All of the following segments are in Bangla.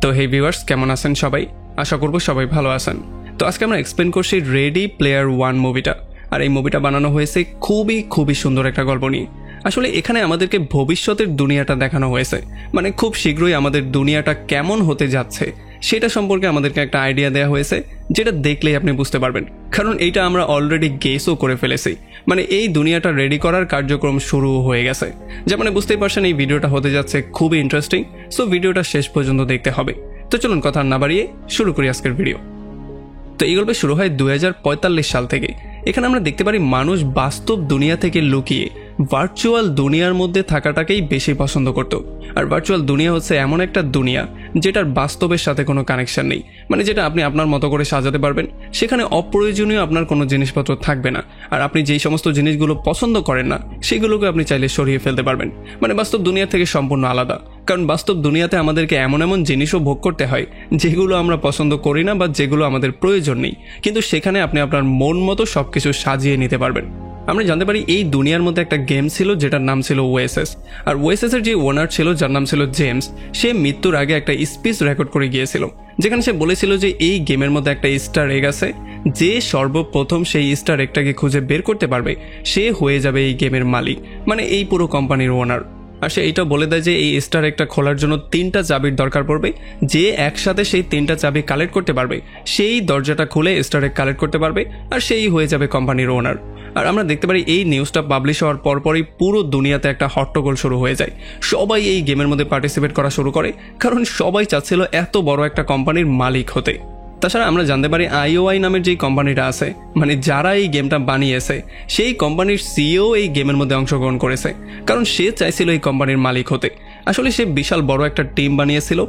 তো হে ভিউয়ার্স, কেমন আছেন সবাই? আশা করব সবাই ভালো আছেন। তো আজকে আমরা এক্সপ্লেন করছি রেডি প্লেয়ার ওয়ান মুভিটা। আর এই মুভিটা বানানো হয়েছে খুবই সুন্দর একটা গল্প নিয়ে। আসলে এখানে আমাদেরকে ভবিষ্যতের দুনিয়াটা দেখানো হয়েছে, মানে খুব শীঘ্রই আমাদের দুনিয়াটা কেমন হতে যাচ্ছে সেটা সম্পর্কে আমাদেরকে একটা আইডিয়া দেওয়া হয়েছে, যেটা দেখলেই আপনি বুঝতে পারবেন। কারণ এইটা আমরা অলরেডি গেসও করে ফেলেছি, মানে এই দুনিয়াটা রেডি করার কার্যক্রম শুরু হয়ে গেছে। যেমন বুঝতেই পারছেন এই ভিডিওটা হতে যাচ্ছে খুবই ইন্টারেস্টিং, সো ভিডিওটা শেষ পর্যন্ত দেখতে হবে। তো চলুন কথা না বাড়িয়ে শুরু করি আজকের ভিডিও। তো এই গল্প শুরু হয় 2045 সাল থেকে। এখানে আমরা দেখতে পারি মানুষ বাস্তব দুনিয়া থেকে লুকিয়ে ভার্চুয়াল দুনিয়ার মধ্যে থাকাটাকেই বেশি পছন্দ করত। আর ভার্চুয়াল দুনিয়া হচ্ছে এমন একটা দুনিয়া যেটার বাস্তবের সাথে কোনো কানেকশন নেই, মানে যেটা আপনি আপনার মতো করে সাজাতে পারবেন। সেখানে অপ্রয়োজনীয় আপনার কোনো জিনিসপত্র থাকবে না, আর আপনি যেই সমস্ত জিনিসগুলো পছন্দ করেন না সেগুলোকে আপনি চাইলে সরিয়ে ফেলতে পারবেন। মানে বাস্তব দুনিয়া থেকে সম্পূর্ণ আলাদা, কারণ বাস্তব দুনিয়াতে আমাদেরকে এমন জিনিসও ভোগ করতে হয় যেগুলো আমরা পছন্দ করি না বা যেগুলো আমাদের প্রয়োজন নেই, কিন্তু সেখানে আপনি আপনার মন মতো সবকিছু সাজিয়ে নিতে পারবেন। আমরা জানতে পারি এই দুনিয়ার মধ্যে একটা গেম ছিল যেটার নাম ছিল ওএসএস। আর ওএসএস এর যে ওনার ছিল, যার নাম ছিল জেমস, সে মৃত্যুর আগে একটা স্পিচ রেকর্ড করে গিয়েছিল, যেখানে সে বলেছিল যে এই গেমের মধ্যে একটা ইস্টার এগ আছে, যে সর্বপ্রথম সেই ইস্টার এগটাকে খুঁজে বের করতে পারবে সে হয়ে যাবে এই গেমের মালিক, মানে এই পুরো কোম্পানির ওনার। আর সে এইটা বলে দেয় যে এই স্টার একটা খোলার জন্য 3টা চাবির দরকার পড়বে, যে একসাথে সেই 3টা চাবি কালেক্ট করতে পারবে সেই দরজাটা খুলে স্টার এক কালেক্ট করতে পারবে, আর সেই হয়ে যাবে কোম্পানির ওনার। আর আমরা দেখতে পারি এই নিউজটা পাবলিশ হওয়ার পরপরই পুরো দুনিয়াতে একটা হট্টগোল শুরু হয়ে যায়। সবাই এই গেমের মধ্যে পার্টিসিপেট করা শুরু করে, কারণ সবাই চাচ্ছিল এত বড় একটা কোম্পানির মালিক হতে। তাছাড়া আমরা জানতে পারি IOI নামের যেই কোম্পানিটা আছে, মানে যারা এই গেমটা বানিয়েছে, সেই কোম্পানির সিইও এই গেমের মধ্যে অংশগ্রহণ করেছে, কারণ সে চাইছিল এই কোম্পানির মালিক হতে। আসলে সে বিশাল বড় একটা টিম বানিয়েছিল,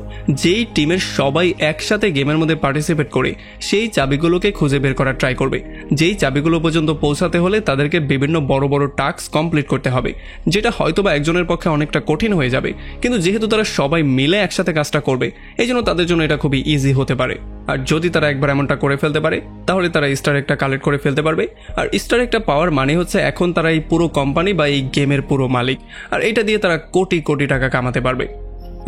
যেই টিমের সবাই একসাথে গেমের মধ্যে পার্টিসিপেট করে সেই চাবিগুলোকে খুঁজে বের করার ট্রাই করবে। যেই চাবিগুলো পর্যন্ত পৌঁছাতে হলে তাদেরকে বিভিন্ন বড় টাস্ক কমপ্লিট করতে হবে, যেটা হয়তোবা একজনের পক্ষে অনেকটা কঠিন হয়ে যাবে, কিন্তু যেহেতু তারা সবাই মিলে একসাথে কাজটা করবে এই জন্য তাদের জন্য এটা খুবই ইজি হতে পারে। আর যদি তারা একবার এমনটা করে ফেলতে পারে তাহলে তারা ইস্টার একটা কালেক্ট করে ফেলতে পারবে। আর ইস্টার একটা পাওয়ার মানে হচ্ছে এখন তারা এই পুরো কোম্পানি বা এই গেমের পুরো মালিক, আর এটা দিয়ে তারা কোটি টাকা কামাতে পারবে।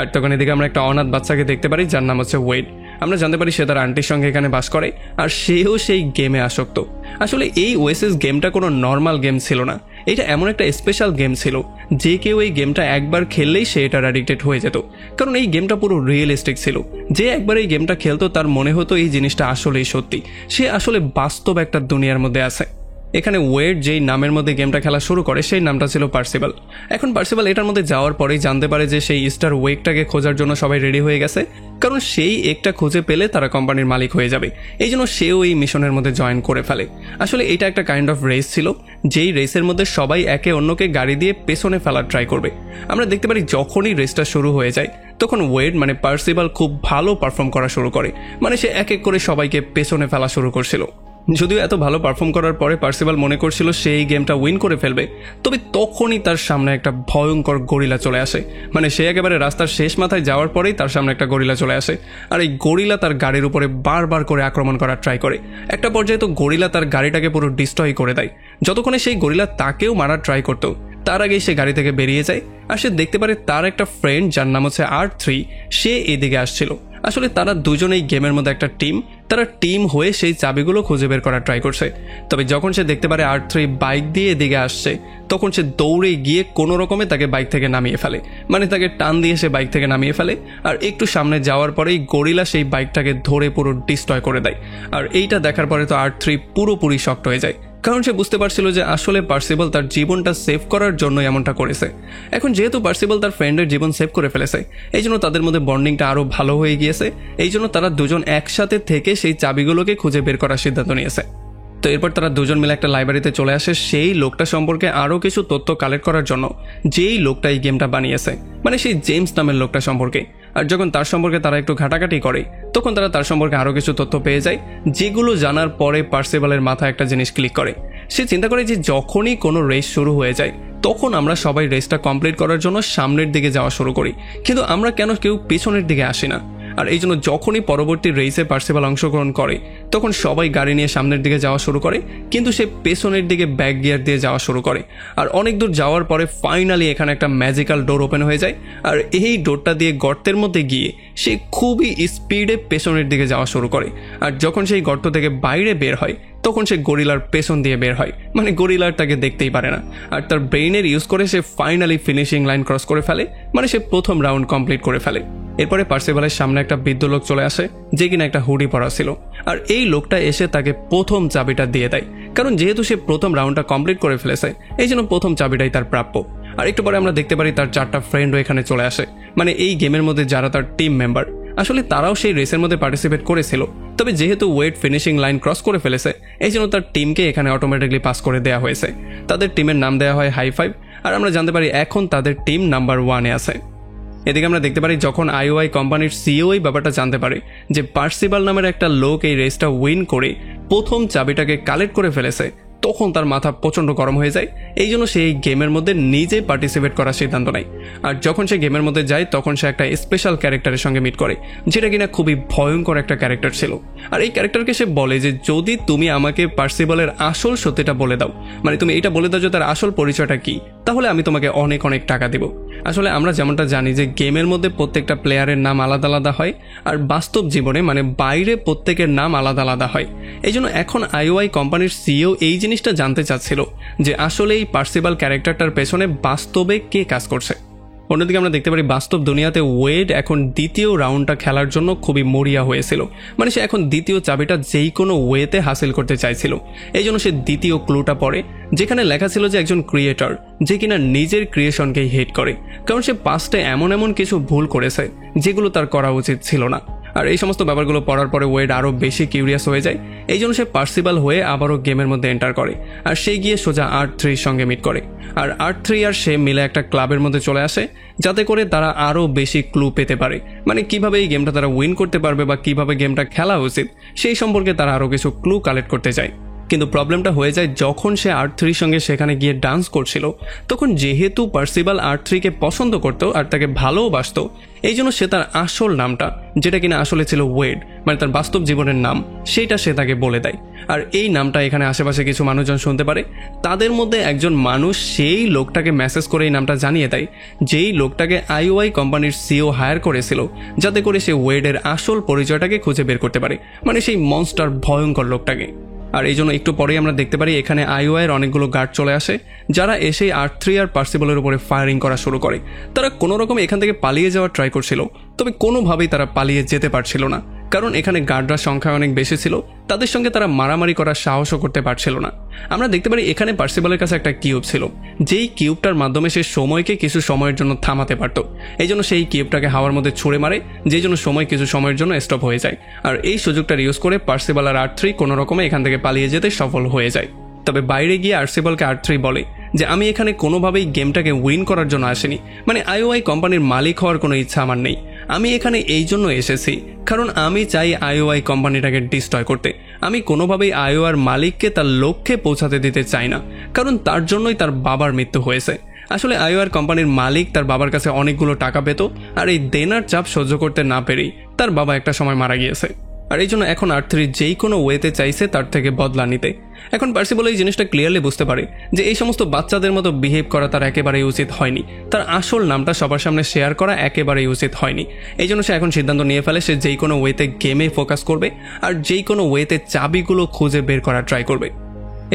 আর তখন এদিকে আমরা একটা অনাথ বাচ্চাকে দেখতে পারি যার নাম হচ্ছে ওয়েড। আমরা জানতে পারি সে তার আন্টির সঙ্গে এখানে বাস করে, আর সেও সেই গেমে আসক্ত। আসলে এই ওএসএস গেমটা কোনো নর্মাল গেম ছিল না, এটা এমন একটা স্পেশাল গেম ছিল যে কেউ এই গেমটা একবার খেললেই সে এটার অ্যাডিক্টেড হয়ে যেত, কারণ এই গেমটা পুরো রিয়েলিস্টিক ছিল। যে একবার এই গেমটা খেলতো তার মনে হতো এই জিনিসটা আসলেই সত্যি, সে আসলে বাস্তব একটা দুনিয়ার মধ্যে আছে। এখানে ওয়েড যেই নামের মধ্যে গেমটা খেলা শুরু করে সেই নামটা ছিল পার্সিবাল। এখন পার্সিবাল এটার মধ্যে যাওয়ার পরেই জানতে পারে যে সেই স্টার ওয়েকটাকে খোঁজার জন্য সবাই রেডি হয়ে গেছে, কারণ সেই একটা খুঁজে পেলে তারা কোম্পানির মালিক হয়ে যাবে। এই জন্য সেও এই মিশনের মধ্যে জয়েন করে ফেলে। আসলে এটা একটা কাইন্ড অফ রেস ছিল, যেই রেসের মধ্যে সবাই একে অন্যকে গাড়ি দিয়ে পেছনে ফেলার ট্রাই করবে। আমরা দেখতে পারি যখনই রেসটা শুরু হয়ে যায় তখন ওয়েড মানে পার্সিবাল খুব ভালো পারফর্ম করা শুরু করে, মানে সে এক এক করে সবাইকে পেছনে ফেলা শুরু করছিল। যদিও এত ভালো পারফর্ম করার পরে পার্সিবাল মনে করছিল সেই গেমটা উইন করে ফেলবে, তবে তখনই তার সামনে একটা ভয়ঙ্কর গরিলা চলে আসে। মানে সে একেবারে রাস্তার শেষ মাথায় যাওয়ার পরেই তার সামনে একটা গরিলা চলে আসে, আর এই গরিলা তার গাড়ির উপরে বারবার করে আক্রমণ করার ট্রাই করে। একটা পর্যায়ে তো গরিলা তার গাড়িটাকে পুরো ডিস্ট্রয় করে দেয়। যতক্ষণে সেই গরিলা তাকেও মারার ট্রাই করতো তার আগেই সে গাড়ি থেকে বেরিয়ে যায়, আর সে দেখতে পারে তার একটা ফ্রেন্ড যার নাম হচ্ছে R3, সে এদিকে আসছিল। আসলে তারা দুজনেই গেমের মধ্যে একটা টিম, তারা টিম হয়ে সেই চাবিগুলো খুঁজে বের করার ট্রাই করছে। তবে যখন সে দেখতে পারে R3 বাইক দিয়ে এদিকে আসছে তখন সে দৌড়ে গিয়ে কোনো রকমে তাকে বাইক থেকে নামিয়ে ফেলে, মানে তাকে টান দিয়ে সে বাইক থেকে নামিয়ে ফেলে। আর একটু সামনে যাওয়ার পরেই গরিলা সেই বাইকটাকে ধরে পুরো ডিস্ট্রয় করে দেয়। আর এইটা দেখার পরে তো R3 পুরোপুরি শকড হয়ে যায়, কারণ সে বুঝতে পারছিল যে আসলে পার্সিবল তার জীবনটা সেভ করার জন্য এমনটা করেছে। এখন যেহেতু পার্সিবল তার ফ্রেন্ডের জীবন সেভ করে ফেলেছে এই জন্য তাদের মধ্যে বন্ডিংটা আরো ভালো হয়ে গিয়েছে। এই জন্য তারা দুজন একসাথে থেকে সেই চাবিগুলোকে খুঁজে বের করার সিদ্ধান্ত নিয়েছে। তো এরপর তারা দুজন মিলে একটা লাইব্রেরিতে চলে আসে সেই লোকটা সম্পর্কে আরো কিছু তথ্য কালেক্ট করার জন্য, যেই লোকটা এই গেমটা বানিয়েছে, মানে সেই জেমস নামের লোকটা সম্পর্কে। আর যখন তার সম্পর্কে তারা একটু ঘাটাঘাটি করে তখন তারা তার সম্পর্কে আরো কিছু তথ্য পেয়ে যায়, যেগুলো জানার পরে পার্সিবালের মাথায় একটা জিনিস ক্লিক করে। সে চিন্তা করে যে যখনই কোনো রেস শুরু হয়ে যায় তখন আমরা সবাই রেসটা কমপ্লিট করার জন্য সামনের দিকে যাওয়া শুরু করি, কিন্তু আমরা কেন কেউ পেছনের দিকে আসি না। আর এই জন্য যখনই পরবর্তী রেসে পার্সিবাল অংশগ্রহণ করে তখন সবাই গাড়ি নিয়ে সামনের দিকে যাওয়া শুরু করে, কিন্তু সে পেছনের দিকে ব্যাক গিয়ার দিয়ে যাওয়া শুরু করে। আর অনেক দূর যাওয়ার পরে ফাইনালি এখানে একটা ম্যাজিক্যাল ডোর ওপেন হয়ে যায়, আর এই ডোরটা দিয়ে গর্তের মধ্যে গিয়ে সে খুবই স্পিডে পেছনের দিকে যাওয়া শুরু করে। আর যখন সেই গর্ত থেকে বাইরে বের হয় তখন সে গরিলার পেছন দিয়ে বের হয়, মানে গরিলার তাকে দেখতেই পারে না। আর তার ব্রেইনের ইউজ করে সে ফাইনালি ফিনিশিং লাইন ক্রস করে ফেলে, মানে সে প্রথম রাউন্ড কমপ্লিট করে ফেলে। এরপরে পার্সিবালের সামনে একটা বৃদ্ধ লোক চলে আসে যে কিনা একটা হুডি পরা ছিল, আর এই লোকটা এসে তাকে প্রথম চাবিটা দিয়ে দেয়, কারণ যেহেতু সে প্রথম রাউন্ডটা কমপ্লিট করে ফেলেছে এই জন্য প্রথম চাবিটাই তার প্রাপ্য। আর একটু পরে আমরা দেখতে পারি তার 4টা ফ্রেন্ডও এখানে চলে আসে, মানে এই গেমের মধ্যে যারা তার টিম মেম্বার। আসলে তারাও সেই রেসের মধ্যে পার্টিসিপেট করেছিল, তবে যেহেতু ওয়েড ফিনিশিং লাইন ক্রস করে ফেলেছে এই জন্য তার টিমকে এখানে অটোমেটিকলি পাস করে দেওয়া হয়েছে। তাদের টিমের নাম দেওয়া হয় হাই ফাইভ, আর আমরা জানতে পারি এখন তাদের টিম নাম্বার 1-এ আছে। এদিকে আমরা দেখতে পারি যখন আইওআই কোম্পানির সিইও এই ব্যাপারটা জানতে পারে যে পার্সিবাল নামের একটা লোক এই রেসটা উইন করে প্রথম চাবিটাকে কালেক্ট করে ফেলেছে, তখন তার মাথা প্রচণ্ড গরম হয়ে যায়। এই জন্য সে এই গেমের মধ্যে নিজে পার্টিসিপেট করার সিদ্ধান্ত নেয়। আর যখন সে গেমের মধ্যে যায় তখন সে একটা স্পেশাল ক্যারেক্টারের সঙ্গে মিট করে, যেটা কিনা খুবই ভয়ঙ্কর একটা ক্যারেক্টার ছিল। আর এই ক্যারেক্টারকে সে বলে যে যদি তুমি আমাকে পার্সিবালের আসল সত্যিটা বলে দাও, মানে তুমি এটা বলে দাও যে তার আসল পরিচয়টা কি, তাহলে আমি তোমাকে অনেক অনেক টাকা দেব। আসলে আমরা যেমনটা জানি যে গেমের মধ্যে প্রত্যেকটা প্লেয়ারের নাম আলাদা আলাদা হয়, আর বাস্তব জীবনে মানে বাইরে প্রত্যেকের নাম আলাদা আলাদা হয়। এই জন্য এখন আইওআই কোম্পানির সিইও এই জিনিসটা জানতে চাচ্ছিল যে আসলে এই পার্সিবাল ক্যারেক্টারটার পেছনে বাস্তবে কে কাজ করছে। অন্যদিকে আমরা দেখতে পারি বাস্তব দুনিয়াতে ওয়েড এখন দ্বিতীয় রাউন্ডটা খেলার জন্য খুবই মরিয়া হয়েছিল, মানে সে এখন দ্বিতীয় চাবিটা যেই কোনো ওয়েতে হাসিল করতে চাইছিল। এই জন্য সে দ্বিতীয় ক্লুটা পড়ে যেখানে লেখা ছিল যে একজন ক্রিয়েটর যে কিনা নিজের ক্রিয়েশনকেই হেট করে, কারণ সে পাস্টে এমন এমন কিছু ভুল করেছে যেগুলো তার করা উচিত ছিল না। আর এই সমস্ত ব্যাপারগুলো পড়ার পরে ওয়েড আরও বেশি কিউরিয়াস হয়ে যায়। এই জন্য সে পার্সিবাল হয়ে আবারও গেমের মধ্যে এন্টার করে, আর সে গিয়ে সোজা R3-র সঙ্গে মিট করে। আর R3 আর সে মিলে একটা ক্লাবের মধ্যে চলে আসে যাতে করে তারা আরও বেশি ক্লু পেতে পারে, মানে কিভাবে এই গেমটা তারা উইন করতে পারবে বা কিভাবে গেমটা খেলা উচিত সেই সম্পর্কে তারা আরও কিছু ক্লু কালেক্ট করতে চায়। কিন্তু প্রবলেমটা হয়ে যায় যখন সে R3-র সঙ্গে সেখানে গিয়ে ডান্স করছিল, তখন যেহেতু পার্সিবাল R3-কে পছন্দ করতো আর তাকে ভালোবাসতো এই জন্য সে তার আসল নামটা, যেটা কিনা আসলে ছিল ওয়েড, মানে তার বাস্তব জীবনের নাম, সেইটা সে তাকে বলে দেয়। আর এই নামটা এখানে আশেপাশে কিছু মানুষজন শুনতে পারে, তাদের মধ্যে একজন মানুষ সেই লোকটাকে মেসেজ করে এই নামটা জানিয়ে দেয় যেই লোকটাকে আইওআই কোম্পানির সিইও হায়ার করেছিল যাতে করে সে ওয়েডের আসল পরিচয়টাকে খুঁজে বের করতে পারে, মানে সেই মনস্টার ভয়ঙ্কর লোকটাকে। আর এই জন্য একটু পরেই আমরা দেখতে পারি এখানে আইওআইয়ের অনেকগুলো গার্ড চলে আসে যারা এসে R3 আর পার্সিবালের উপরে ফায়ারিং করা শুরু করে। তারা কোনো রকম এখান থেকে পালিয়ে যাওয়ার ট্রাই করছিল, তবে কোনোভাবেই তারা পালিয়ে যেতে পারছিল না, কারণ এখানে গার্ডরা সংখ্যা অনেক বেশি ছিল, তাদের সঙ্গে তারা মারামারি করার সাহসও করতে পারছিল না। আমরা দেখতে পারি এখানে পার্সিবালের কাছে একটা কিউব ছিল, যেই কিউবটার মাধ্যমে সে সময়কে কিছু সময়ের জন্য থামাতে পারত। এই জন্য সেই কিউবটাকে হাওয়ার মধ্যে ছুঁড়ে মারে, যেই জন্য সময় কিছু সময়ের জন্য স্টপ হয়ে যায়। আর এই সুযোগটার ইউজ করে পার্সিবাল আর R3 কোনো রকমে এখান থেকে পালিয়ে যেতে সফল হয়ে যায়। তবে বাইরে গিয়ে পার্সিবালকে R3 বলে যে আমি এখানে কোনোভাবেই গেমটাকে উইন করার জন্য আসিনি, মানে আইওআই কোম্পানির মালিক হওয়ার কোনো ইচ্ছা আমার নেই। আমি এখানে এই জন্য এসেছি কারণ আমি চাই আইওআই কোম্পানিটাকে ডিস্ট্রয় করতে। আমি কোনোভাবেই আইওআর মালিককে তার লক্ষ্যে পৌঁছাতে দিতে চাই না, কারণ তার জন্যই তার বাবার মৃত্যু হয়েছে। আসলে আইওআর কোম্পানির মালিক তার বাবার কাছে অনেকগুলো টাকা পেত, আর এই দেনার চাপ সহ্য করতে না পেরেই তার বাবা একটা সময় মারা গিয়েছে। আর এই জন্য এখন R3 যেই কোনো ওয়েতে চাইছে তার থেকে বদলা নিতে। এখন পার্সিবাল এই জিনিসটা ক্লিয়ারলি বুঝতে পারে যে এই সমস্ত বাচ্চাদের মতো বিহেভ করা তার একেবারেই উচিত হয়নি, তার আসল নামটা সবার সামনে শেয়ার করা একেবারেই উচিত হয়নি। এই জন্য সে এখন সিদ্ধান্ত নিয়ে ফেলে সে যেই কোনো ওয়েতে গেমে ফোকাস করবে আর যেই কোনো ওয়েতে চাবিগুলো খুঁজে বের করার ট্রাই করবে।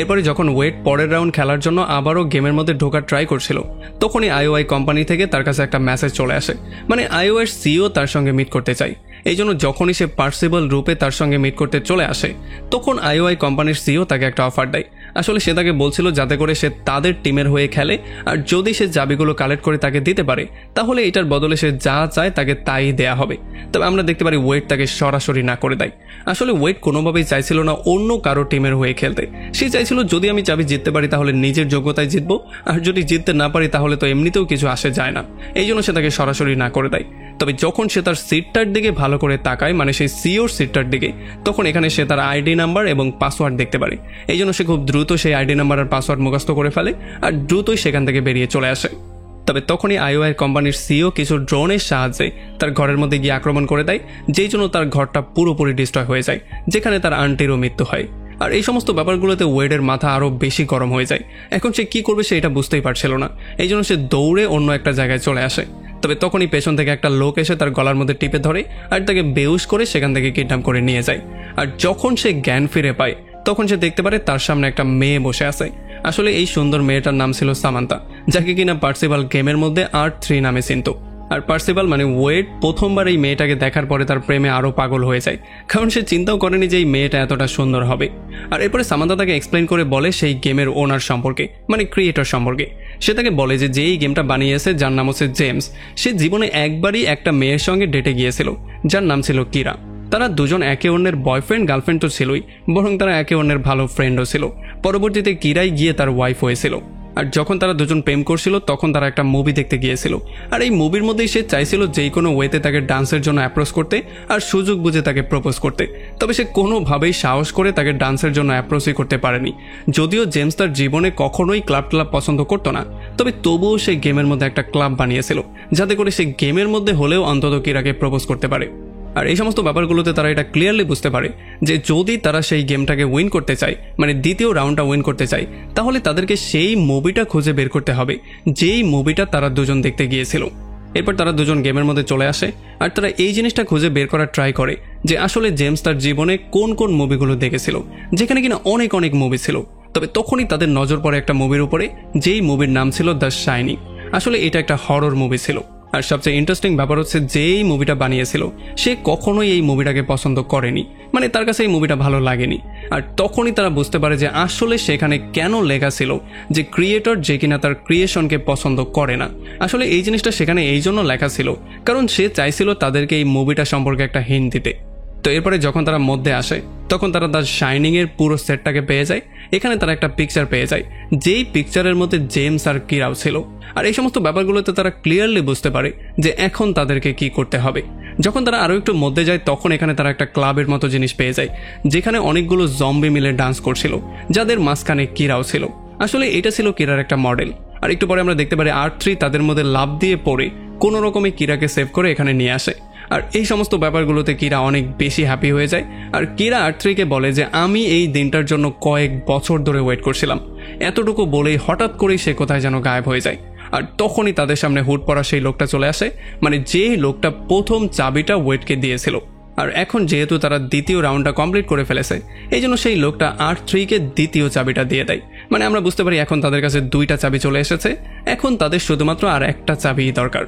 এরপরে যখন ওয়েড পরের রাউন্ড খেলার জন্য আবারও গেমের মধ্যে ঢোকার ট্রাই করছিল তখনই আইওআই কোম্পানি থেকে তার কাছে একটা মেসেজ চলে আসে, মানে আইওআইয়ের সিইও তার সঙ্গে মিট করতে চায়। এই জন্য যখনই সে পার্সিবাল রূপে তার সঙ্গে মিট করতে চলে আসে তখন আইওআই কোম্পানির সিইও তাকে একটা অফার দেয়। আসলে সে তাকে বলছিল যাতে করে সে তাদের টিমের হয়ে খেলে, আর যদি সে চাবিগুলো কালেক্ট করে তাকে দিতে পারে তাহলে এটার বদলে সে যা চায় তাকে তাই দেয়া হবে। তবে আমরা দেখতে পারি ওয়েড তাকে সরাসরি না করে দেয়। আসলে ওয়েড কোনোভাবেই চাইছিল না অন্য কারো টিমের হয়ে খেলতে, সে চাইছিল যদি আমি চাবি জিততে পারি তাহলে নিজের যোগ্যতায় জিতবো, আর যদি জিততে না পারি তাহলে তো এমনিতেও কিছু আসে যায় না। এই জন্য সে তাকে সরাসরি না করে দেয়। তবে যখন সে তার সিটটার দিকে ভালো করে তাকায়, মানে সেই সিওর সিটটার দিকে, তখন এখানে সে তার আইডি নাম্বার এবং পাসওয়ার্ড দেখতে পারে। এই জন্য সে খুব দ্রুত সেই আইডি নাম্বার আর পাসওয়ার্ড মুখস্থ করে ফেলে আর দ্রুতই সেখান থেকে বেরিয়ে চলে আসে। তবে তখনই আইওআই কোম্পানির সিইও কিছু ড্রোনের সাহায্যে তার ঘরের মধ্যে গিয়ে আক্রমণ করে দেয়, যেই জন্য তার ঘরটা পুরোপুরি ডিস্ট্রয় হয়ে যায়, যেখানে তার আন্টিরও মৃত্যু হয়। আর এই সমস্ত ব্যাপারগুলোতে ওয়েডের মাথা আরও বেশি গরম হয়ে যায়। এখন সে কি করবে সে এটা বুঝতেই পারছিল না, এই জন্য সে দৌড়ে অন্য একটা জায়গায় চলে আসে। তবে তখনই পেছন থেকে একটা লোক এসে তার গলার মধ্যে টিপে ধরে আর তাকে বেহুশ করে সেখান থেকে কিডন্যাপ করে নিয়ে যায়। আর যখন সে জ্ঞান ফিরে পায় তখন সে দেখতে পারে তার সামনে একটা মেয়ে বসে আছে। আসলে এই সুন্দর মেয়েটার নাম ছিল সামান্থা, যাকে কিনা পার্সিবাল গেমের মধ্যে R3 নামে চিনত। আর পার্সিবাল মানে ওয়েড প্রথমবার এই মেয়েটাকে দেখার পরে তার প্রেমে আরও পাগল হয়ে যায়, কারণ সে চিন্তাও করেনি যে এই মেয়েটা এতটা সুন্দর হবে। আর এরপরে সামান্থা তাকে এক্সপ্লেন করে বলে সেই গেমের ওনার সম্পর্কে, মানে ক্রিয়েটর সম্পর্কে। সে তাকে বলে যে এই গেমটা বানিয়েছে যার নাম হচ্ছে জেমস, সে জীবনে একবারই একটা মেয়ের সঙ্গে ডেটে গিয়েছিল যার নাম ছিল কিরা। তারা দুজন একে অন্যের বয়ফ্রেন্ড গার্লফ্রেন্ড তো ছিলই, বরং তারা একে অন্যের ভালো ফ্রেন্ডও ছিল। পরবর্তীতে কিরাই গিয়ে তার ওয়াইফ হয়েছিল। আর যখন তারা দুজন প্রেম করছিল তখন তারা একটা মুভি দেখতে গিয়েছিল। আর এই মুভির মধ্যেই সে চাইছিল যেই কোনো ওয়েতে তাকে ডান্সের জন্য অ্যাপ্রোচ করতে আর সুযোগ বুঝে তাকে প্রপোজ করতে। তবে সে কোনোভাবেই সাহস করে তাকে ডান্সের জন্য অ্যাপ্রোচই করতে পারেনি। যদিও জেমস তার জীবনে কখনোই ক্লাব পছন্দ করতো না, তবে তবুও সে গেমের মধ্যে একটা ক্লাব বানিয়েছিল যাতে করে সে গেমের মধ্যে হলেও অন্তত কিরাকে প্রপোজ করতে পারে। আর এই সমস্ত ব্যাপারগুলোতে তারা এটা ক্লিয়ারলি বুঝতে পারে যে যদি তারা সেই গেমটাকে উইন করতে চায়, মানে দ্বিতীয় রাউন্ডটা উইন করতে চায়, তাহলে তাদেরকে সেই মুভিটা খুঁজে বের করতে হবে যেই মুভিটা তারা দুজন দেখতে গিয়েছিল। এরপর তারা দুজন গেমের মধ্যে চলে আসে আর তারা এই জিনিসটা খুঁজে বের করার ট্রাই করে যে আসলে জেমস তার জীবনে কোন কোন মুভিগুলো দেখেছিল, যেখানে কিনা অনেক অনেক মুভি ছিল। তবে তখনই তাদের নজর পড়ে একটা মুভির উপরে, যেই মুভির নাম ছিল দ্য শাইনিং। আসলে এটা একটা হরর মুভি ছিল। আর সবচেয়ে ইন্টারেস্টিং ব্যাপার হচ্ছে যেই মুভিটা বানিয়েছিল সে কখনোই এই মুভিটাকে পছন্দ করেনি, মানে তার কাছে এই মুভিটা ভালো লাগেনি। আর তখনই তারা বুঝতে পারে যে আসলে সেখানে কেন লেখা ছিল যে ক্রিয়েটর যে কিনা তার ক্রিয়েশনকে পছন্দ করে না। আসলে এই জিনিসটা সেখানে এই জন্য লেখা ছিল কারণ সে চাইছিল তাদেরকে এই মুভিটা সম্পর্কে একটা হিন্ট দিতে। তো এরপরে যখন তারা মধ্যে আসে তখন তারা দ্য শাইনিং এর পুরো সেটটাকে পেয়ে যায়। এখানে তারা একটা পিকচার পেয়ে যায়, যেই পিকচারের মধ্যে জেমস আর কিরাও ছিল। আর এই সমস্ত ব্যাপারগুলোতে তারা ক্লিয়ারলি বুঝতে পারে যে এখন তাদেরকে কি করতে হবে। যখন তারা আরও একটু মধ্যে যায় তখন এখানে তারা একটা ক্লাবের মতো জিনিস পেয়ে যায়, যেখানে অনেকগুলো জম্বি মিলে ডান্স করছিল, যাদের মাঝখানে কিরাও ছিল। আসলে এটা ছিল কিরার একটা মডেল। আর একটু পরে আমরা দেখতে পারি R3 তাদের মধ্যে লাফ দিয়ে পড়ে কোনো রকমে কিরাকে সেভ করে এখানে নিয়ে আসে। আর এই সমস্ত ব্যাপারগুলোতে কিরা অনেক বেশি হ্যাপি হয়ে যায়। আর কিরা R3কে বলে যে আমি এই দিনটার জন্য কয়েক বছর ধরে ওয়েট করছিলাম। এতটুকু বলেই হঠাৎ করেই সে কোথায় যেন গায়েব হয়ে যায়। আর তখনই তাদের সামনে হুট পড়া সেই লোকটা চলে আসে, মানে যে লোকটা প্রথম চাবিটা ওয়েটকে দিয়েছিল। আর এখন যেহেতু তারা দ্বিতীয় রাউন্ডটা কমপ্লিট করে ফেলেছে, এই জন্য সেই লোকটা R3কে দ্বিতীয় চাবিটা দিয়ে দেয়। মানে আমরা বুঝতে পারি এখন তাদের কাছে দুইটা চাবি চলে এসেছে, এখন তাদের শুধুমাত্র আর একটা চাবিই দরকার।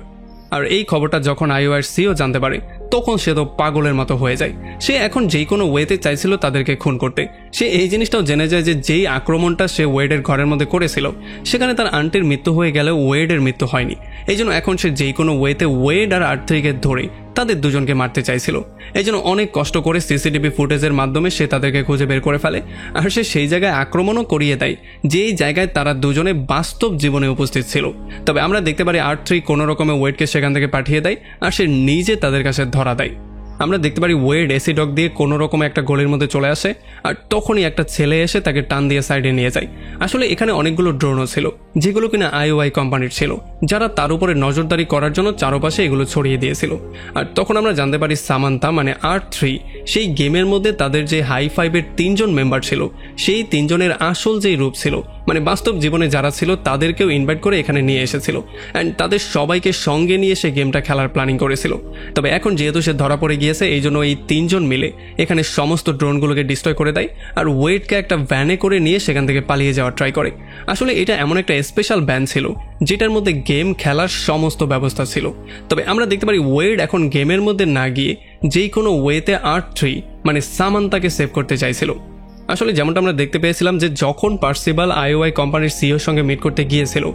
আর এই খবরটা যখন আইওআই সিও জানতে পারে তখন সে তো পাগলের মতো হয়ে যায়। সে এখন যেই কোনো ওয়েতে চাইছিল তাদেরকে খুন করতে। সে এই জিনিসটাও জেনে যায় যে যেই আক্রমণটা সে ওয়েডের ঘরের মধ্যে করেছিল সেখানে তার আন্টির মৃত্যু হয়ে গেলেও ওয়েডের মৃত্যু হয়নি। এই জন্য এখন সে যেই কোনো ওয়েতে ওয়েড আর R3কে ধরে তাদের দুজনকে মারতে চাইছিল। এই জন্য অনেক কষ্ট করে সিসিটিভি ফুটেজের মাধ্যমে সে তাদেরকে খুঁজে বের করে ফেলে। আর সে সেই জায়গায় আক্রমণও করিয়ে দেয় যেই জায়গায় তারা দুজনে বাস্তব জীবনে উপস্থিত ছিল। তবে আমরা দেখতে পারি R3 কোনো রকমে ওয়েডকে সেখান থেকে পাঠিয়ে দেয় আর সে নিজে তাদের কাছে ধরা দেয়। আমরা দেখতে পারি ওয়েড এসিডক দিয়ে কোনো রকম একটা গলির মধ্যে চলে আসে আর তখনই একটা ছেলে এসে তাকে টান দিয়ে সাইডে নিয়ে যায়। আসলে এখানে অনেকগুলো ড্রোনও ছিল যেগুলো কিনা আইওআই কোম্পানির ছিল, যারা তার উপরে নজরদারি করার জন্য চারপাশে এগুলো ছড়িয়ে দিয়েছিল। আর তখন আমরা জানতে পারি সামান্থা মানে R3 সেই গেমের মধ্যে তাদের যে হাই ফাইভের 3 জন মেম্বার ছিল সেই 3 জনের আসল যেই রূপ ছিল, মানে বাস্তব জীবনে যারা ছিল তাদেরকেও ইনভাইট করে এখানে নিয়ে এসেছিল অ্যান্ড তাদের সবাইকে সঙ্গে নিয়ে সে গেমটা খেলার প্ল্যানিং করেছিল। তবে এখন যেহেতু সে ধরা পড়ে গিয়েছে এই জন্য এই 3 জন মিলে এখানে সমস্ত ড্রোনগুলোকে ডিস্ট্রয় করে দেয় আর ওয়েডকে একটা ভ্যানে করে নিয়ে সেখান থেকে পালিয়ে যাওয়ার ট্রাই করে। আসলে এটা এমন একটা স্পেশাল ভ্যান ছিল যেটার মধ্যে গেম খেলার সমস্ত ব্যবস্থা ছিল। তবে আমরা দেখতে পারি ওয়েড এখন গেমের মধ্যে না গিয়ে যেই কোনো ওয়েতে R3 মানে সামান্থাকে সেভ করতে চাইছিল। আসলে যেমনটা আমরা দেখতে পেয়েছিলাম যে যখন পার্সিবাল আইওআই কোম্পানির সিইওর সঙ্গে মিট করতে গিয়েছিল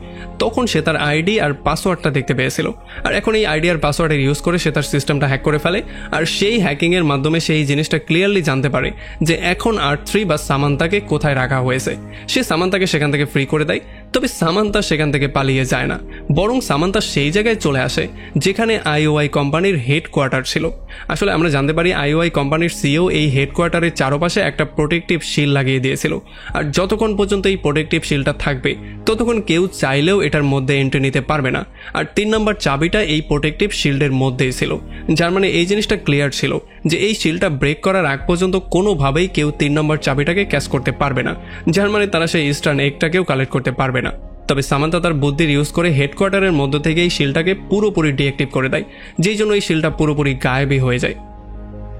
তখন সে তার আইডি আর পাসওয়ার্ডটা দেখতে পেয়েছিল। আর এখন এই আইডি আর পাসওয়ার্ডের ইউজ করে সে তার সিস্টেমটা হ্যাক করে ফেলে আর সেই হ্যাকিংয়ের মাধ্যমে সেই জিনিসটা ক্লিয়ারলি জানতে পারে যে এখন R3 বা সামান্থাকে কোথায় রাখা হয়েছে। সে সামান্থাকে সেখান থেকে ফ্রি করে দেয়। তবে সামান্থা সেখান থেকে পালিয়ে যায় না, বরং সামান্থা সেই জায়গায় চলে আসে যেখানে আইওআই কোম্পানির হেডকোয়ার্টার ছিল। আসলে আমরা জানতে পারি আইওআই কোম্পানির সিইও এই হেডকোয়ার্টারের চারপাশে একটা প্রোটেক্টিভ শিল্ড লাগিয়ে দিয়েছিল, আর যতক্ষণ পর্যন্ত এই প্রোটেক্টিভ শিল্ডটা থাকবে ততক্ষণ কেউ চাইলেও এটার মধ্যে এন্ট্রি নিতে পারবে না। আর 3 নম্বর চাবিটা এই প্রোটেক্টিভ শিল্ডের মধ্যেই ছিল, যার মানে এই জিনিসটা ক্লিয়ার ছিল যে এই শিল্ডটা ব্রেক করার আগ পর্যন্ত কোনোভাবেই কেউ 3 নম্বর চাবিটাকে ক্যাচ করতে পারবে না, যার মানে তারা সেই ইস্টার্ন এগটাকেও কালেক্ট করতে পারবে না। তবে সামান্থা তার বুদ্ধির ইউজ করে হেডকোয়ার্টারের মধ্য থেকে এই শিল্ডটাকে পুরোপুরি ডিঅ্যাক্টিভ করে দেয়, যেই জন্য এই শিল্ডটা পুরোপুরি গায়েবই হয়ে যায়।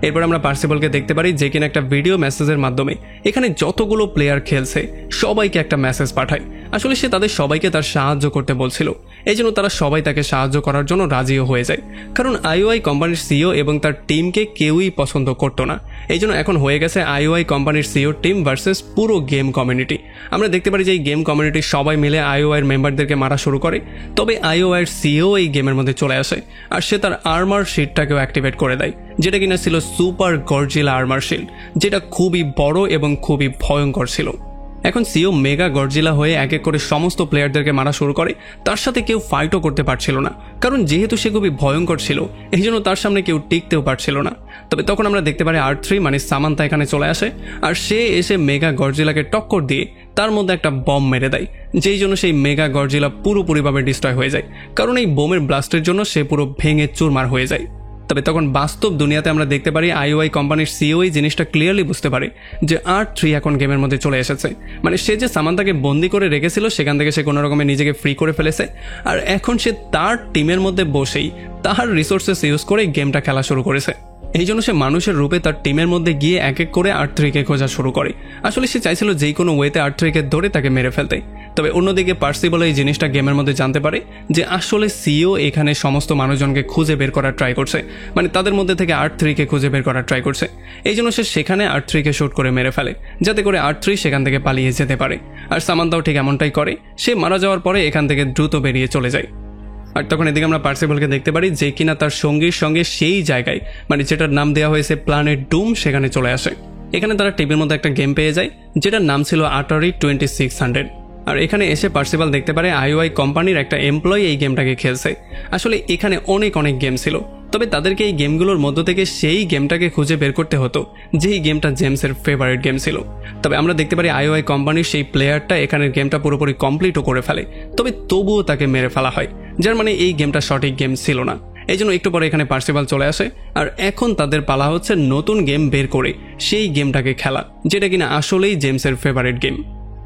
এরপর আমরা পার্সিবলকে দেখতে পারি যে কিনা একটা ভিডিও মেসেজের মাধ্যমে এখানে যতগুলো প্লেয়ার খেলছে সবাইকে একটা মেসেজ পাঠায়। আসলে সে তাদের সবাইকে তার সাহায্য করতে বলছিল, এই জন্য তারা সবাই তাকে সাহায্য করার জন্য রাজিও হয়ে যায়, কারণ আইওআই কোম্পানির সিইও এবং তার টিমকে কেউই পছন্দ করতো না। এই জন্য এখন হয়ে গেছে আইওআই কোম্পানির সিইও টিম ভার্সেস পুরো গেম কমিউনিটি। আমরা দেখতে পারি যে এই গেম কমিউনিটির সবাই মিলে আইওআইয়ের মেম্বারদেরকে মারা শুরু করে, তবে আইওআইয়ের সিইও এই গেমের মধ্যে চলে আসে আর সে তার আর্মার শিল্ডটাকেও অ্যাক্টিভেট করে দেয়, যেটা কিনা ছিল সুপার গর্জিলা আর্মার শিল্ড, যেটা খুবই বড় এবং খুবই ভয়ঙ্কর ছিল। এখন সিও মেগা গর্জিলা হয়ে এক এক করে সমস্ত প্লেয়ারদেরকে মারা শুরু করে। তার সাথে কেউ ফাইটও করতে পারছিল না, কারণ যেহেতু সে খুবই ভয়ঙ্কর ছিল এই জন্য তার সামনে কেউ টিকতেও পারছিল না। তবে তখন আমরা দেখতে পারি R3 মানে সামান্থা এখানে চলে আসে, আর সে এসে মেগা গর্জিলাকে টক্কর দিয়ে তার মধ্যে একটা বম মেরে দেয়, যেই জন্য সেই মেগা গর্জিলা পুরোপুরিভাবে ডিস্ট্রয় হয়ে যায়, কারণ এই বোমের ব্লাস্টের জন্য সে পুরো ভেঙে চুরমার হয়ে যায়। তবে তখন বাস্তব দুনিয়াতে আমরা দেখতে পারি আইওআই কোম্পানির সিইও এই জিনিসটা ক্লিয়ারলি বুঝতে পারে যে R3 এখন গেমের মধ্যে চলে এসেছে, মানে সে যে সামান্থাকে বন্দি করে রেখেছিল সেখান থেকে সে কোনো রকমে নিজেকে ফ্রি করে ফেলেছে, আর এখন সে তার টিমের মধ্যে বসেই তার রিসোর্সেস ইউজ করে গেমটা খেলা শুরু করেছে। এই জন্য সে মানুষের রূপে তার টিমের মধ্যে গিয়ে এক এক করে R3কে খোঁজা শুরু করে। আসলে সে চাইছিল যেই কোনো ওয়েতে R3কে ধরে তাকে মেরে ফেলতে। তবে অন্যদিকে পার্সিবল এই জিনিসটা গেমের মধ্যে জানতে পারে যে আসলে সিইও এখানে সমস্ত মানুষজনকে খুঁজে বের করার ট্রাই করছে, মানে তাদের মধ্যে থেকে R3কে খুঁজে বের করার ট্রাই করছে। এই জন্য সে সেখানে R3কে শুট করে মেরে ফেলে, যাতে করে R3 সেখান থেকে পালিয়ে যেতে পারে। আর সামান্থাও ঠিক এমনটাই করে, সে মারা যাওয়ার পরে এখান থেকে দ্রুত বেরিয়ে চলে যায়। আর তখন এদিকে আমরা পার্সিবলকে দেখতে পারি যে কিনা তার সঙ্গীর সঙ্গে সেই জায়গায়, মানে যেটার নাম দেওয়া হয়েছে প্ল্যানেট ডুম, সেখানে চলে আসে। এখানে তারা টিভির মধ্যে একটা গেম পেয়ে যায় যেটার নাম ছিল Atari 2600। আর এখানে এসে পার্সিবল দেখতে পারে আইওআই কোম্পানির একটা এমপ্লয়ি এই গেমটাকে খেলছে। আসলে এখানে অনেক গেম ছিল, তবে তাদেরকে এই গেমগুলোর মধ্য থেকে সেই গেমটাকে খুঁজে বের করতে হতো যেই গেমটা জেমসের ফেভারিট গেম ছিল। তবে আমরা দেখতে পারি আইওআই কোম্পানির সেই প্লেয়ারটা এখানের গেমটা পুরোপুরি কমপ্লিটও করে ফেলে, তবে তবুও তাকে মেরে ফেলা হয়, যার মানে এই গেমটা সঠিক গেম ছিল না। এই জন্য একটু পরে এখানে পার্সিবল চলে আসে, আর এখন তাদের পালা হচ্ছে নতুন গেম বের করে সেই গেমটাকে খেলা, যেটা কিনা আসলেই জেমসের ফেভারিট গেম।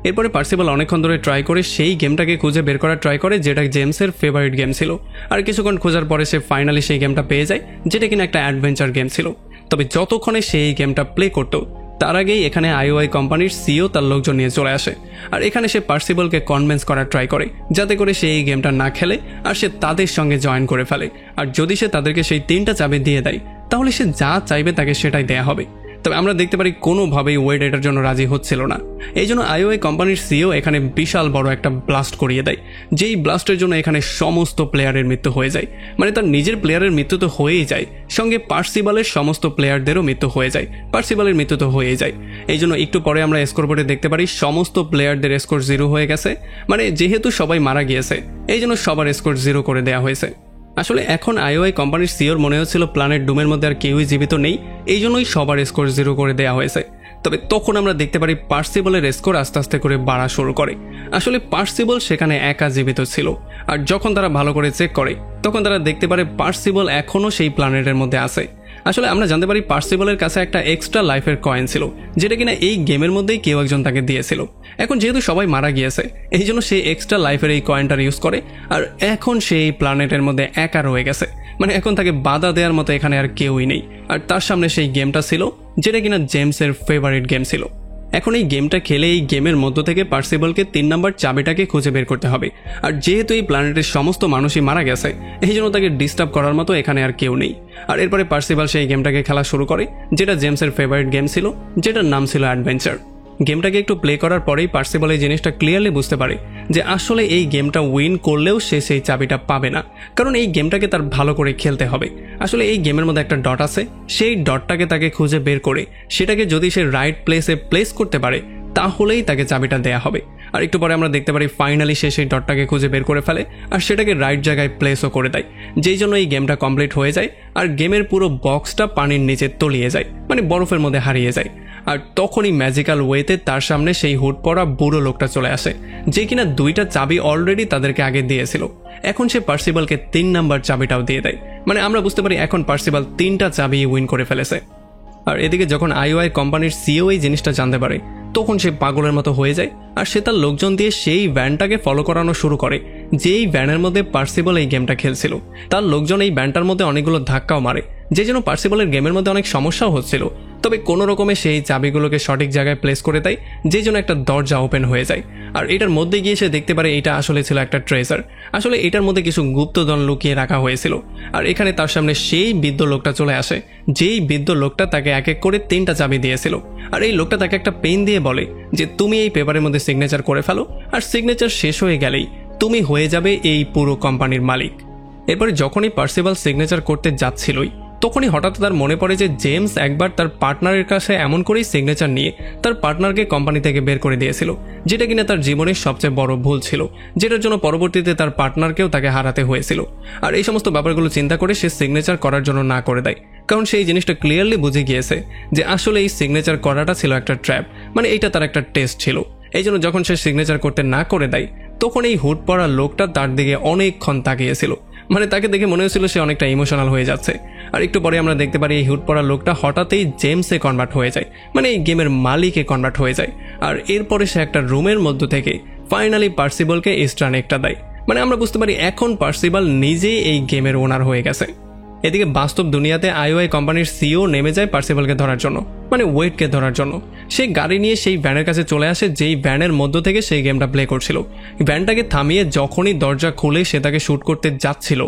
এরপরে পার্সিবল অনেকক্ষণ ধরে ট্রাই করে সেই গেমটাকে খুঁজে বের করার ট্রাই করে যেটা জেমসের ফেভারিট গেম ছিল, আর কিছুক্ষণ খোঁজার পরে সে ফাইনালি সেই গেমটা পেয়ে যায় যেটা কিনা একটা অ্যাডভেঞ্চার গেম ছিল। তবে যতক্ষণে সে এই গেমটা প্লে করতো তার আগেই এখানে আইওআই কোম্পানির সিইও তার লোকজন নিয়ে চলে আসে, আর এখানে সে পার্সিবলকে কনভিন্স করার ট্রাই করে যাতে করে সে এই গেমটা না খেলে আর সে তাদের সঙ্গে জয়েন করে ফেলে। আর যদি সে তাদেরকে সেই 3টা চাবি দিয়ে দেয় তাহলে সে যা চাইবে তাকে সেটাই দেয়া হবে। তবে আমরা দেখতে পারি কোনোভাবেই ওয়েড এটার জন্য রাজি হচ্ছিল না। এই জন্য আইওআই কোম্পানির সিইও এখানে বিশাল বড় একটা ব্লাস্ট করিয়ে দেয়, যেই ব্লাস্টের জন্য এখানে সমস্ত প্লেয়ারের মৃত্যু হয়ে যায়। মানে তার নিজের প্লেয়ারের মৃত্যু তো হয়েই যায়, সঙ্গে পার্সিবলের সমস্ত প্লেয়ারদেরও মৃত্যু হয়ে যায়, পার্সিবলের মৃত্যু তো হয়েই যায়। এই জন্য একটু পরে আমরা স্কোর বোর্ডে দেখতে পারি সমস্ত প্লেয়ারদের স্কোর 0 হয়ে গেছে, মানে যেহেতু সবাই মারা গিয়েছে এই জন্য সবার স্কোর 0 করে দেওয়া হয়েছে। আসলে এখন আইওআই কোম্পানির সিইওর মনে হচ্ছিল প্ল্যানেট ডুমের মধ্যে আর কেউই জীবিত নেই, এই জন্যই সবার স্কোর 0 করে দেওয়া হয়েছে। তবে তখন আমরা দেখতে পারি পার্সিবলের স্কোর আস্তে আস্তে করে বাড়া শুরু করে। আসলে পার্সিবল সেখানে একা জীবিত ছিল, আর যখন তারা ভালো করে চেক করে তখন তারা দেখতে পারে পার্সিবল এখনও সেই প্ল্যানেটের মধ্যে আছে। আসলে আমরা জানতে পারি পার্সিবলের কাছে একটা এক্সট্রা লাইফের কয়েন ছিল, যেটা কিনা এই গেমের মধ্যেই কেউ একজন তাকে দিয়েছিল। এখন যেহেতু সবাই মারা গিয়েছে এই জন্য সে এক্সট্রা লাইফের এই কয়েনটার ইউজ করে, আর এখন সে এই প্ল্যানেটের মধ্যে একা রয়ে গেছে, মানে এখন তাকে বাধা দেওয়ার মতো এখানে আর কেউই নেই। আর তার সামনে সেই গেমটা ছিল যেটা কিনা জেমসের ফেভারিট গেম ছিল। এখন এই গেমটা খেলে এই গেমের মধ্য থেকে পার্সিবলকে 3 নম্বর চাবিটাকে খুঁজে বের করতে হবে, আর যেহেতু এই প্ল্যানেটের সমস্ত মানুষই মারা গেছে এই জন্য তাকে ডিস্টার্ব করার মতো এখানে আর কেউ নেই। আর এরপরে পার্সিবল সেই গেমটাকে খেলা শুরু করে যেটা জেমসের ফেভারিট গেম ছিল, যেটার নাম ছিল অ্যাডভেঞ্চার। গেমটাকে একটু প্লে করার পরেই পার্সিবল এই জিনিসটা ক্লিয়ারলি বুঝতে পারে যে আসলে এই গেমটা উইন করলেও সে সেই চাবিটা পাবে না, কারণ এই গেমটাকে তার ভালো করে খেলতে হবে। আসলে এই গেমের মধ্যে একটা ডট আছে, সেই ডটটাকে তাকে খুঁজে বের করে সেটাকে যদি সে রাইট প্লেসে প্লেস করতে পারে তাহলেই তাকে চাবিটা দেয়া হবে। আর একটু পরে আমরা দেখতে পারি ফাইনালি সে সেই ডটটাকে খুঁজে বের করে ফেলে আর সেটাকে রাইট জায়গায় প্লেসও করে দেয়, যেই জন্য এই গেমটা কমপ্লিট হয়ে যায় আর গেমের পুরো বক্সটা পানির নিচে তলিয়ে যায়, মানে বরফের মধ্যে হারিয়ে যায়। আর তখনই ম্যাজিক্যাল ওয়েতে তার সামনে সেই হুড পরা বুড়ো লোকটা চলে আসে, যে কিনা 2টা চাবি অলরেডি তাদেরকে আগে দিয়েছিল। এখন সে পার্সিবলকে 3 নাম্বার চাবিটাও দিয়ে দেয়, মানে আমরা বুঝতে পারি এখন পার্সিবল 3টা চাবি উইন করে ফেলেছে। আর এদিকে যখন আইওআই কোম্পানির সিও এই জিনিসটা জানতে পারে তখন সে পাগলের মতো হয়ে যায় আর সে তার লোকজন দিয়ে সেই ভ্যানটাকে ফলো করানো শুরু করে, যেই ভ্যানের মধ্যে পার্সিবল এই গেমটা খেলছিল। তার লোকজন এই ভ্যানটার মধ্যে অনেকগুলো ধাক্কাও মারে, যে জন্য পার্সিবলের গেমের মধ্যে অনেক সমস্যাও হচ্ছিল। তবে কোনো রকমে সেই চাবিগুলোকে সঠিক জায়গায় প্লেস করে দেয়, যে জন্য একটা দরজা ওপেন হয়ে যায়। আর এটার মধ্যে গিয়ে সে দেখতে পারে এটা আসলে ছিল একটা ট্রেজার, আসলে এটার মধ্যে কিছু গুপ্তধন লুকিয়ে রাখা হয়েছিল। আর এখানে তার সামনে সেই বৃদ্ধ লোকটা চলে আসে, যেই বৃদ্ধ লোকটা তাকে এক এক করে 3টা চাবি দিয়েছিল। আর এই লোকটা তাকে একটা পেন দিয়ে বলে যে তুমি এই পেপারের মধ্যে সিগনেচার করে ফেলো, আর সিগনেচার শেষ হয়ে গেলেই তুমি হয়ে যাবে এই পুরো কোম্পানির মালিক। এরপরে যখনই পার্সিবল সিগনেচার করতে যাচ্ছিলই তখনই হঠাৎ তার মনে পড়ে যে জেমস একবার তার পার্টনারের কাছে এমন করেই সিগনেচার নিয়ে তার পার্টনারকে কোম্পানি থেকে বের করে দিয়েছিল, যেটা কিনা তার জীবনের সবচেয়ে বড় ভুল ছিল, যেটার জন্য পরবর্তীতে তার পার্টনারকেও তাকে হারাতে হয়েছিল। আর এই সমস্ত ব্যাপারগুলো চিন্তা করে সে সিগনেচার করার জন্য না করে দেয়, কারণ সেই জিনিসটা ক্লিয়ারলি বুঝে গিয়েছে যে আসলে এই সিগনেচার করাটা ছিল একটা ট্র্যাপ, মানে এইটা তার একটা টেস্ট ছিল। এই জন্য যখন সে সিগনেচার করতে না করে দেয় তখন এই হুড পরা লোকটা তার দিকে অনেকক্ষণ তাকিয়েছিল, মানে তাকে দেখে মনে হয়েছিল সে অনেকটা ইমোশনাল হয়ে যাচ্ছে। আর একটু পরে আমরা দেখতে পারি এই হুড পরা লোকটা হঠাৎই জেমসে কনভার্ট হয়ে যায়, মানে এই গেমের মালিকে কনভার্ট হয়ে যায়। আর এরপরে সে একটা রুমের মধ্য থেকে ফাইনালি পার্সিবলকে এক্সট্রা নেকটা দেয়, মানে আমরা বুঝতে পারি এখন পার্সিবল নিজেই এই গেমের ওনার হয়ে গেছে। এদিকে বাস্তব দুনিয়াতে আইওআই কোম্পানির সিও নেমে যায় পার্সিবলকে ধরার জন্য, মানে ওয়েডকে ধরার জন্য। সে গাড়ি নিয়ে সেই ভ্যানের কাছে চলে আসে, যেই ভ্যানের মধ্য থেকে সেই গেমটা প্লে করছিল। ভ্যানটাকে থামিয়ে যখনই দরজা খুলে সে তাকে শ্যুট করতে যাচ্ছিল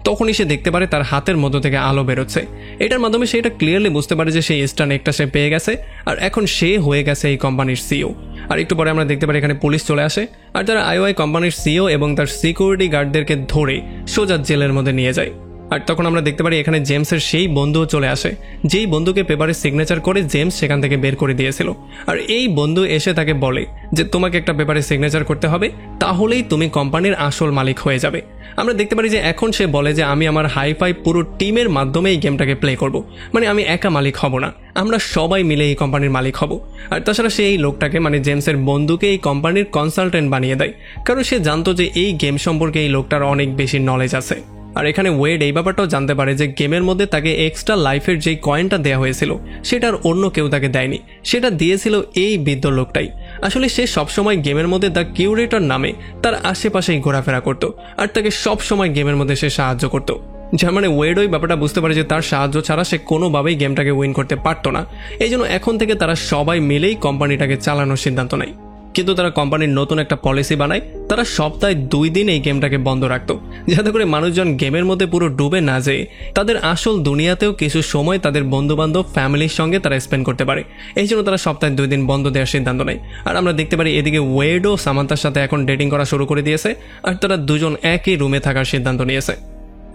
তখনই সে দেখতে পারে তার হাতের মধ্য থেকে আলো বেরোচ্ছে। এটার মাধ্যমে সে এটা ক্লিয়ারলি বুঝতে পারে যে সেই স্টান একটা সে পেয়ে গেছে আর এখন সে হয়ে গেছে এই কোম্পানির সিও। আর একটু পরে আমরা দেখতে পারি এখানে পুলিশ চলে আসে আর তারা আইওআই কোম্পানির সিও এবং তার সিকিউরিটি গার্ডদেরকে ধরে সোজা জেলের মধ্যে নিয়ে যায়। আর তখন আমরা দেখতে পারি এখানে জেমসের সেই বন্ধুও চলে আসে, যেই বন্ধুকে পেপারে সিগনেচার করে জেমস সেখান থেকে বের করে দিয়েছিল। আর এই বন্ধু এসে তাকে বলে যে তোমাকে একটা পেপারে সিগনেচার করতে হবে, তাহলেই তুমি কোম্পানির আসল মালিক হয়ে যাবে। আমরা দেখতে পারি যে এখন সে বলে যে আমি আমার হাইফাই পুরো টিমের মাধ্যমে এই গেমটাকে প্লে করব, মানে আমি একা মালিক হব না, আমরা সবাই মিলে এই কোম্পানির মালিক হব। আর তাছাড়া সে এই লোকটাকে মানে জেমসের বন্ধুকে এই কোম্পানির কনসালটেন্ট বানিয়ে দেয়, কারণ সে জানতো যে এই গেম সম্পর্কে এই লোকটার অনেক বেশি নলেজ আছে। আর এখানে ওয়েড এই ব্যাপারটাও জানতে পারে যে গেমের মধ্যে তাকে এক্সট্রা লাইফের যেই কয়েনটা দেওয়া হয়েছিল সেটার অন্য কেউ তাকে দেয়নি, সেটা দিয়েছিল এই বৃদ্ধ লোকটাই। আসলে সে সবসময় গেমের মধ্যে দ্য কিউরেটর নামে তার আশেপাশেই ঘোরাফেরা করতো আর তাকে সবসময় গেমের মধ্যে সে সাহায্য করতো। যার মানে ওয়েড ওই ব্যাপারটা বুঝতে পারে যে তার সাহায্য ছাড়া সে কোনোভাবেই গেমটাকে উইন করতে পারতো না। এই জন্য এখন থেকে তারা সবাই মিলেই কোম্পানিটাকে চালানোর সিদ্ধান্ত নেয়। কিন্তু তারা কোম্পানির নতুন একটা পলিসি বানায়, তারা সপ্তাহে 2 দিন এই গেমটাকে বন্ধ রাখতো, যাতে করে মানুষজন গেমের মধ্যে পুরো ডুবে না যেয়ে তাদের আসল দুনিয়াতেও কিছু সময় তাদের বন্ধুবান্ধব ফ্যামিলির সঙ্গে তারা স্পেন্ড করতে পারে। এই জন্য তারা সপ্তাহে 2 দিন বন্ধ দেওয়ার সিদ্ধান্ত নেয়। আর আমরা দেখতে পারি এদিকে ওয়েড ও সামান্থার সাথে এখন ডেটিং করা শুরু করে দিয়েছে আর তারা দুজন একই রুমে থাকার সিদ্ধান্ত নিয়েছে।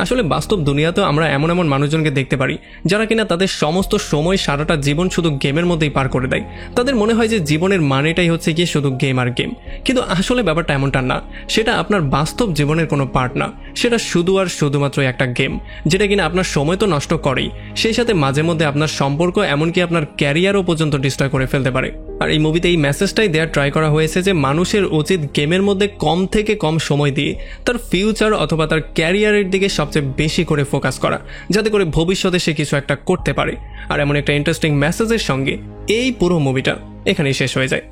আসলে বাস্তব দুনিয়াতেও আমরা এমন এমন মানুষজনকে দেখতে পারি যারা কিনা তাদের সমস্ত সময় সারাটা জীবন শুধু গেমের মধ্যেই পার করে দেয়। তাদের মনে হয় যে জীবনের মানেটাই হচ্ছে গিয়ে শুধু গেম আর গেম, কিন্তু আসলে ব্যাপারটা এমনটা না। সেটা আপনার বাস্তব জীবনের কোনো পার্ট না, সেটা শুধু আর শুধুমাত্র একটা গেম, যেটা কিনা আপনার সময় তো নষ্ট করেই, সেই সাথে মাঝে মধ্যে আপনার সম্পর্ক এমনকি আপনার ক্যারিয়ারও পর্যন্ত ডিস্ট্রয় করে ফেলতে পারে। আর এই মুভিতে এই মেসেজটাই দেওয়ার ট্রাই করা হয়েছে যে মানুষের উচিত গেমের মধ্যে কম থেকে কম সময় দিয়ে তার ফিউচার অথবা তার ক্যারিয়ারের দিকে সবচেয়ে বেশি করে ফোকাস করা, যাতে করে ভবিষ্যতে সে কিছু একটা করতে পারে। আর এমন একটা ইন্টারেস্টিং মেসেজের সঙ্গে এই পুরো মুভিটা এখানেই শেষ হয়ে যায়।